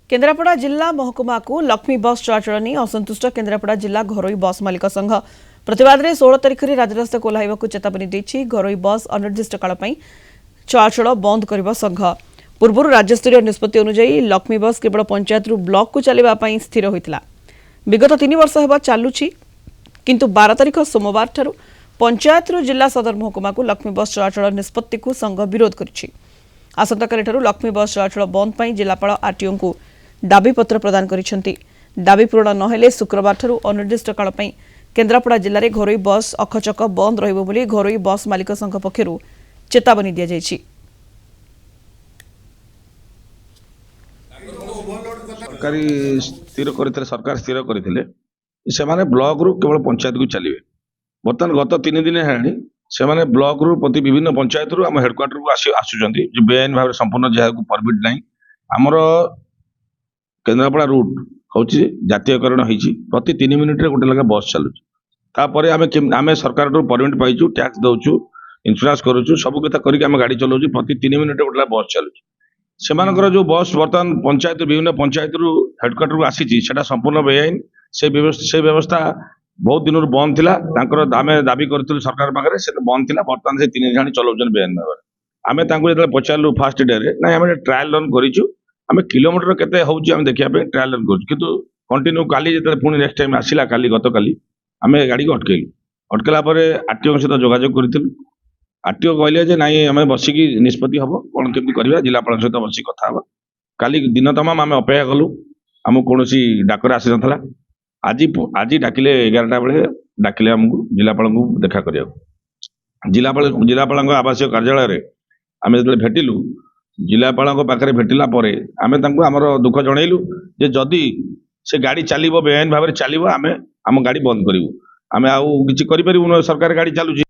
केन्द्रापड़ा जिला महकुमा को लक्ष्मी बस चलाचल नहीं असंतुष्ट केन्द्रापड़ा जिला घरोई बस मालिक संघ प्रतिवाद में 16 तारिख में राजरास्ता ओह्लैवाक चेतावनी देछि। घरोई बस अनिर्दिष्ट काल चलाचल बंद करने संघ पूर्व राज्यस्तरीय निष्पत्ति अनुଯାयी लक्ष्मी बस केवल पंचायत ब्लॉक को चलने स्थिर होता। विगत 3 वर्ष होगा चलुछि किंतु 12 तारिख सोमवार ठारू पंचायत जिला सदर महकुमा को लक्ष्मी बस चलाचल निष्पत्ति को संघ विरोध करिछि। आसंताकाली ठारू लक्ष्मी बस चलाचल बंद पर जिलापाल आरटीओ को दाबीपत्र प्रदान करिसेंति। दाबी पूरण नहेले शुक्रवार ठारू अनिर्दिष्ट काल केन्द्रापड़ा जिले में घरोई बस अखचक बंद रहिबो बोली घरोई बस मालिक संघ पक्षरु चेतावनी दिया जायछि। सरकारी स्थिर करते सरकार स्थिर करते से ब्लॉक रु केवल पंचायत को चलिए। बर्तमान गत 3 दिन है ब्लॉक रु प्रति विभिन्न पंचायत रु आम हेडक्वार्टर को आसुँच बेआईन भाव संपूर्ण जहाँ परमिट ना आमर केन्द्रापड़ा रूट हूँ जातीयकरण होती प्रति 3 मिनिट गोटे लगा बस चलुची। आम सरकार परमिट पाइचु टैक्स दौचु इंश्योरेंस करुचु सब कथा करके गाड़ी चलाऊँ प्रति 3 मिनिट गोटे बस चलुची। सेमानकर जो बस बर्तमान पंचायत विभिन्न पंचायत रु हेडक्वार्टर को आसी संपूर्ण बेआईन से व्यवस्था बहुत दिन बंद थिला। आम दाबी करूँ सरकार पाखे से बंद थिला। बर्तमान से 3 जन चलाउछन बेआईन भाव आम जो पचारू फास्ट डे ना आम ट्रायल रन करूँ आम किलोमीटर केते होउची आम देखिया पे ट्रायल रन करूँ किंतु कंटिन्यू काली जो पुणी नेक्स्ट टाइम आसिला काली गत काली आम गाड़ी को अटकेला आरटीओ सहित जोगाजोग करूँ। आरटीओ कहले जे नाई आम बसिकी निष्पत्ति हम कौन केमती करवा जिलापाल सहित बस कथा हम काली दिन तमाम आम अपेक्षा कलु आमको कौन डाकर आसी ना आज डाकिले 11टा बेले डाकिले आमको जिलापाल को देखा करने जिलापाल आवासीय कार्यालय आम जो भेटिलु जिलापाल पाखे भेटिला आम आमर दुख जनइलु जे जदि से गाड़ी चलो बेआईन भाव चलो आम गाड़ी बंद करूँ आम आउ कि सरकार गाड़ी चलुची।